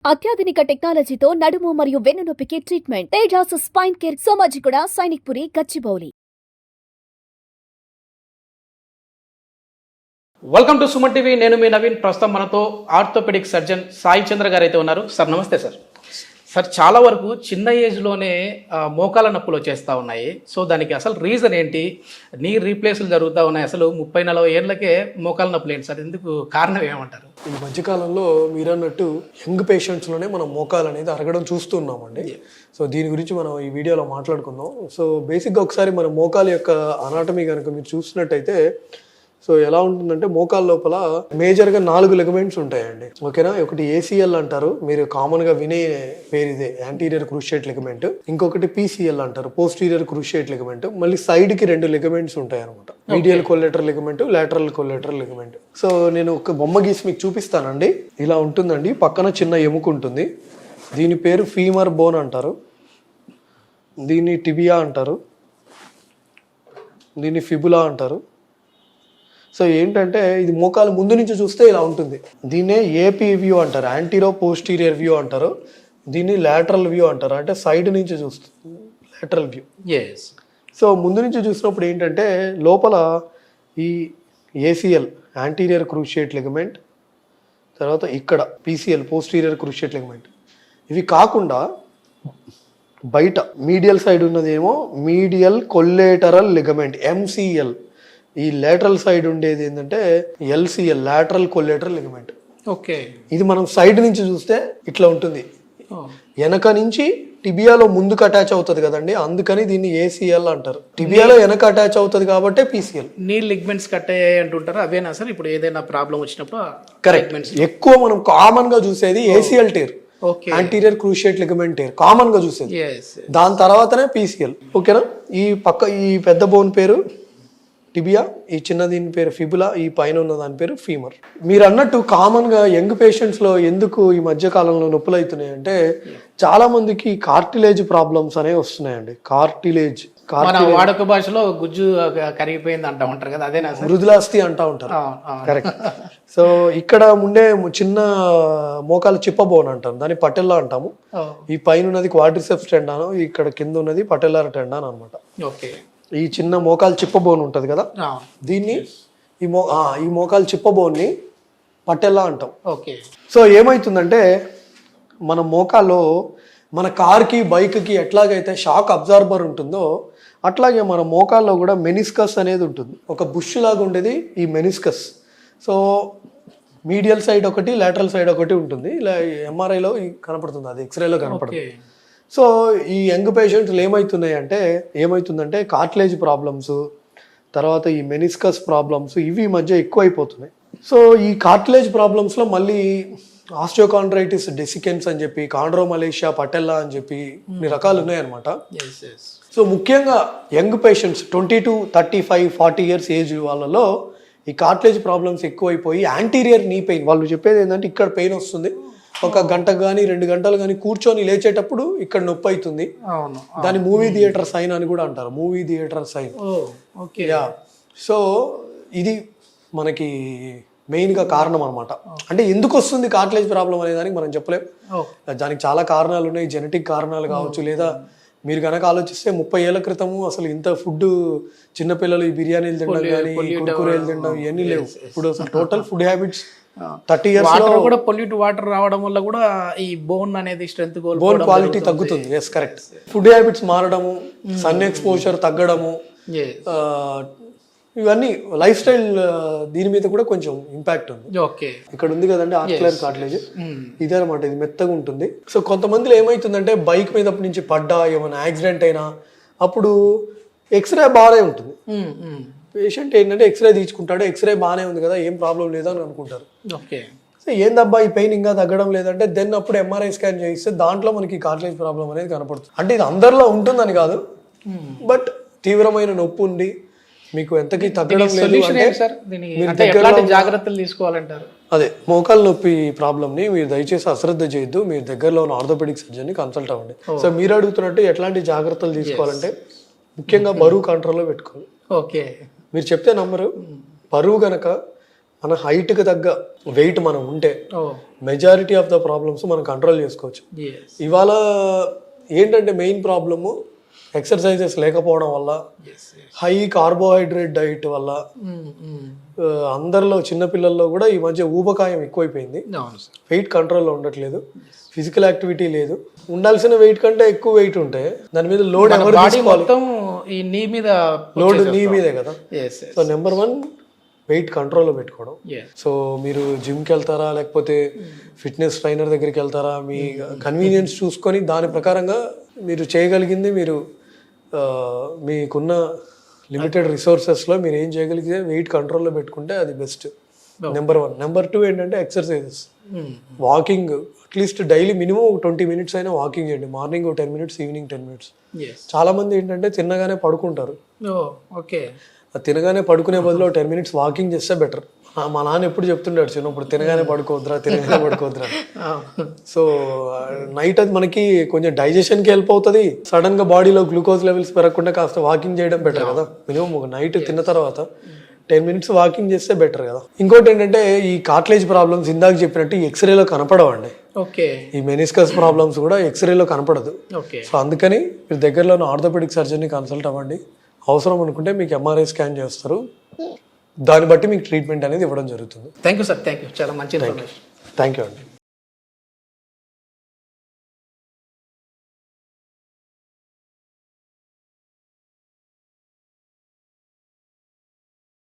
అత్యాధునిక టెక్నాలజీతో నడుము మరియు వెన్నునొప్పికి treatment Tejas spine care Somajiguda Sainikpuri Gachibowli. Welcome to Suman TV. నేను మీ నవీన్. ప్రస్తుతం మనతో ఆర్థోపెడిక్ సర్జన్ సాయి చంద్ర గారు అయితే ఉన్నారు. సార్ నమస్తే సార్. సార్ చాలా వరకు చిన్న ఏజ్లోనే మోకాల నొప్పులు వచ్చేస్తూ ఉన్నాయి. సో దానికి అసలు రీజన్ ఏంటి? నీ రీప్లేస్లు జరుగుతూ ఉన్నాయి. అసలు 30-40 ఏళ్ళకే మోకాల నొప్పులు ఏంటి సార్? ఎందుకు కారణం ఏమంటారు? ఈ మధ్యకాలంలో మీరు అన్నట్టు యంగ్ పేషెంట్స్లోనే మనం మోకాలు అనేది అరగడం చూస్తున్నామండి. సో దీని గురించి మనం ఈ వీడియోలో మాట్లాడుకుందాం. సో బేసిక్గా ఒకసారి మన మోకాలు యొక్క అనాటమీ కనుక మీరు చూసినట్టయితే సో ఎలా ఉంటుందంటే మోకాల లోపల మేజర్గా 4 లిగమెంట్స్ ఉంటాయండి. ఓకేనా? ఒకటి ఏసీఎల్ అంటారు, మీరు కామన్గా వినే పేరు ఇదే, యాంటీరియర్ క్రూషియేట్ లిగమెంట్. ఇంకొకటి పీసీఎల్ అంటారు, పోస్టీరియర్ క్రూషియేట్ లిగమెంట్. మళ్ళీ సైడ్కి 2 లిగమెంట్స్ ఉంటాయి అనమాట, medial collateral ligament, lateral collateral ligament. So నేను ఒక బొమ్మ గీసి మీకు చూపిస్తానండి. ఇలా ఉంటుందండి, పక్కన చిన్న ఎముక ఉంటుంది. దీని పేరు ఫీమర్ బోన్ అంటారు, దీన్ని టిబియా అంటారు, దీన్ని ఫిబులా అంటారు. సో ఏంటంటే ఇది మోకాలు ముందు నుంచి చూస్తే ఇలా ఉంటుంది. దీన్నే ఏపీ వ్యూ అంటారు, యాంటీరో పోస్టీరియర్ వ్యూ అంటారు. దీన్ని లాటరల్ వ్యూ అంటారు, అంటే సైడ్ నుంచి చూస్తుంది, లాటరల్ వ్యూ. సో ముందు నుంచి చూసినప్పుడు ఏంటంటే లోపల ఈ ఏసీఎల్ యాంటీరియర్ క్రూషియేట్ లిగమెంట్, తర్వాత ఇక్కడ పీసీఎల్ పోస్టీరియర్ క్రూషియేట్ లిగమెంట్. ఇవి కాకుండా బయట మీడియల్ సైడ్ ఉన్నదేమో మీడియల్ కొల్లేటరల్ లిగమెంట్, ఎంసీఎల్. ఈ లేటరల్ సైడ్ ఉండేది ఏంటంటే LCL, lateral collateral ligament. Okay. ఇది మనం సైడ్ నుంచి చూస్తే ఇట్లా ఉంటుంది. వెనక నుంచి టిబియాలో ముందుకు అటాచ్ అవుతుంది కదండి, అందుకని దీన్ని ఏసీఎల్ అంటారు. టిబియాలో వెనక అటాచ్ అవుతుంది కాబట్టి పీసీఎల్. నీ లిగ్మెంట్స్ కట్ అయ్యాయి అంటుంటారు, అవేనా సార్? ఇప్పుడు ఏదైనా ప్రాబ్లం వచ్చినప్పుడు కరెక్ట్. ఎక్కువ మనం కామన్ గా చూసేది ACL tear, anterior cruciate ligament tear common గా చూసేది. దాని తర్వాతనే పీసీఎల్. ఓకేనా? ఈ పెద్ద బోన్ పేరు టిబియా, ఈ చిన్న దీని పేరు ఫిబులా, ఈ పైన ఉన్న దాని పేరు ఫీమర్. మీరు అన్నట్టు కామన్గా యంగ్ పేషెంట్స్లో ఎందుకు ఈ మధ్య కాలంలో నొప్పులు అవుతున్నాయి అంటే చాలా మందికి కార్టిలేజ్ ప్రాబ్లమ్స్ అనేవి వస్తున్నాయండి. కార్టిలేజ్ వాడుక భాషలో గుజ్జు కరిగిపోయింది అంటా ఉంటారు కదా, అదేనా? మృదులాస్థి అంటా ఉంటారు. కరెక్ట్. సో ఇక్కడ ఉండే చిన్న మోకాలు చిప్పబోన్ అంటాం, దాన్ని పటెల్లా అంటాము. ఈ పైన ఉన్నది క్వాడ్రిసెప్స్ టెండాన్, ఇక్కడ కింద ఉన్నది పటెల్లార్ టెండాన్ అనమాట. ఓకే. ఈ చిన్న మోకాలు చిప్పబోన్ ఉంటుంది కదా, దీన్ని ఈ మోకాలు చిప్పబోన్ని పట్టెల్లా అంటాం. ఓకే. సో ఏమవుతుందంటే మన మోకాల్లో మన కార్కి బైక్కి ఎట్లాగైతే షాక్ అబ్జార్బర్ ఉంటుందో అట్లాగే మన మోకాల్లో కూడా మెనిస్కస్ అనేది ఉంటుంది. ఒక బుష్ లాగా ఉండేది ఈ మెనిస్కస్. సో మీడియల్ సైడ్ ఒకటి, లాటరల్ సైడ్ ఒకటి ఉంటుంది. ఇలా ఎంఆర్ఐలో కనపడుతుంది, అది ఎక్స్రేలో కనపడుతుంది. సో ఈ యంగ్ పేషెంట్స్లో ఏమవుతుందంటే కార్టిలేజ్ ప్రాబ్లమ్స్, తర్వాత ఈ మెనిస్కస్ ప్రాబ్లమ్స్, ఇవి ఈ మధ్య ఎక్కువైపోతున్నాయి. సో ఈ కార్టిలేజ్ ప్రాబ్లమ్స్లో మళ్ళీ ఆస్టియోకాండ్రైటిస్ డెసికెన్స్ అని చెప్పి, కాండ్రోమలేషియా, పటెల్లా అని చెప్పి ఇన్ని రకాలు ఉన్నాయన్నమాట. సో ముఖ్యంగా young patients 20 to 35, 40 years age వాళ్ళలో ఈ కార్టిలేజ్ ప్రాబ్లమ్స్ ఎక్కువైపోయి యాంటీరియర్ నీ పెయిన్, వాళ్ళు చెప్పేది ఏంటంటే ఇక్కడ పెయిన్ వస్తుంది, ఒక గంట కానీ 2 గంటలు కానీ కూర్చొని లేచేటప్పుడు ఇక్కడ నొప్పి అవుతుంది. దాన్ని మూవీ థియేటర్ సైన్ అని కూడా అంటారు, మూవీ థియేటర్ సైన్. సో ఇది మనకి మెయిన్గా కారణం అనమాట. అంటే ఎందుకు వస్తుంది కార్టిలేజ్ ప్రాబ్లం అనే దానికి మనం చెప్పలేం. దానికి చాలా కారణాలు ఉన్నాయి, జెనెటిక్ కారణాలు కావచ్చు, లేదా మీరు కనుక ఆలోచిస్తే 30 ఏళ్ల క్రితము అసలు ఇంత ఫుడ్, చిన్నపిల్లలు ఈ బిర్యానీలు తినడం కానీ కుర్కురేలు తినడం ఇవన్నీ లేవు. ఇప్పుడు అసలు టోటల్ ఫుడ్ హ్యాబిట్స్ 30 years కూడా పొల్యూట్ వాటర్ రావడం వల్ల కూడా ఈ బోన్ అనేది స్ట్రెంత్, బోన్ క్వాలిటీ తగ్గుతుంది. Yes, correct. ఫుడ్ హ్యాబిట్స్ మారడము, సన్ ఎక్స్పోజర్ తగ్గడము, ఇవన్నీ లైఫ్ స్టైల్ దీని మీద కూడా కొంచెం ఇంపాక్ట్ ఉంది. ఓకే. ఇక్కడ ఉంది కదండి ఆర్టికులర్ కార్టిలేజ్, ఇదే అనమాట. ఇది మెత్తగా ఉంటుంది. సో కొంతమందిలో ఏమవుతుందంటే బైక్ మీద నుంచి పడ్డా, ఏమైనా యాక్సిడెంట్ అయినా అప్పుడు ఎక్స్రే బాగానే ఉంటుంది. పేషెంట్ ఏంటంటే ఎక్స్రే తీసుకుంటాడు, ఎక్స్రే బాగానే ఉంది కదా, ఏం ప్రాబ్లం లేదని అనుకుంటారు. ఓకే. సో ఏందబ్బా ఈ పెయిన్ ఇంకా తగ్గడం లేదంటే దెన్ అప్పుడు ఎంఆర్ఐ స్కాన్ చేయిస్తే దాంట్లో మనకి కార్టిలేజ్ ప్రాబ్లం అనేది కనపడుతుంది. అంటే ఇది అందరిలో ఉంటుందని కాదు, బట్ తీవ్రమైన నొప్పి ఉండి మీకు ఎంతకి తగ్గడం లేదు అంటే జాగ్రత్తలు తీసుకోవాలంటారు. అదే మోకాలు నొప్పి ప్రాబ్లమ్ని మీరు దయచేసి అశ్రద్ధ చేయొద్దు, మీరు దగ్గరలో ఉన్న ఆర్థోపెడిక్ సర్జన్ని కన్సల్ట్ అవ్వండి. సో మీరు అడుగుతున్నట్టు ఎట్లాంటి జాగ్రత్తలు తీసుకోవాలంటే ముఖ్యంగా బరువు కంట్రోల్లో పెట్టుకోవాలి. ఓకే. మీరు చెప్తే నమ్మరు, బరువు గనక మన హైట్కి తగ్గ వెయిట్ మనం ఉంటే ఓ మెజారిటీ ఆఫ్ ద ప్రాబ్లమ్స్ మనం కంట్రోల్ చేసుకోవచ్చు. ఎస్ ఇవాళ ఏంటంటే మెయిన్ ప్రాబ్లము ఎక్సర్సైజెస్ లేకపోవడం వల్ల, ఎస్ హై కార్బోహైడ్రేట్ డైట్ వల్ల అందరిలో చిన్నపిల్లల్లో కూడా ఈ మధ్య ఊబకాయం ఎక్కువైపోయింది. అవును సార్. వెయిట్ కంట్రోల్లో ఉండట్లేదు, ఫిజికల్ యాక్టివిటీ లేదు. ఉండాల్సిన వెయిట్ కంటే ఎక్కువ వెయిట్ ఉంటే దాని మీద లోడ్ ఎవరు బాడీ తీసుకోవాలి? మొత్తం ఈ నీ మీద లోడ్ నీ మీదే కదా. ఎస్ సో నెంబర్ 1 వెయిట్ కంట్రోల్లో పెట్టుకోవడం. ఎస్ సో మీరు జిమ్కి వెళ్తారా లేకపోతే ఫిట్నెస్ ట్రైనర్ దగ్గరికి వెళ్తారా, మీ కన్వీనియన్స్ చూసుకొని దాని ప్రకారంగా మీరు చేయగలిగింది మీరు మీకున్న లిమిటెడ్ రిసోర్సెస్లో మీరు ఏం చేయగలిగితే వెయిట్ కంట్రోల్లో పెట్టుకుంటే అది బెస్ట్. నెంబర్ 1. నెంబర్ 2 ఏంటంటే exercises, walking. At least daily minimum 20 minutes అయినా వాకింగ్ చేయండి. Morning 10 minutes, evening 10 minutes. Yes చాలా మంది ఏంటంటే తిన్నగానే పడుకుంటారు. ఓ ఓకే. తినగానే పడుకునే బదులు 10 మినిట్స్ వాకింగ్ చేస్తే బెటర్. మా నాన్న ఎప్పుడు చెప్తుంటాడు చిన్నప్పుడు, తినగానే పడుకోవద్దురా. సో నైట్ అది మనకి కొంచెం డైజెషన్కి హెల్ప్ అవుతుంది. సడన్ గా బాడీలో గ్లూకోజ్ లెవెల్స్ పెరగకుండా కాస్త వాకింగ్ చేయడం బెటర్ కదా. మినిమం ఒక నైట్ తిన్న తర్వాత 10 మినిట్స్ వాకింగ్ చేస్తే బెటర్ కదా. ఇంకోటి ఏంటంటే ఈ కార్టిలేజ్ ప్రాబ్లమ్స్ ఇందాక చెప్పినట్టు ఈ ఎక్స్రేలో కనపడవండి. ఓకే. ఈ మెనిస్కస్ ప్రాబ్లమ్స్ కూడా ఎక్స్రేలో కనపడదు. ఓకే. సో అందుకని మీరు దగ్గరలో ఉన్న ఆర్థోపెడిక్ సర్జన్ని కన్సల్ట్ అవ్వండి. అవసరం అనుకుంటే మీకు ఎంఆర్ఐ స్కాన్ చేస్తారు, దాన్ని బట్టి మీకు ట్రీట్మెంట్ అనేది ఇవ్వడం జరుగుతుంది. Thank you sir, thank you. చాలా మంచి ఇన్ఫర్మేషన్. థ్యాంక్ యూ అండి.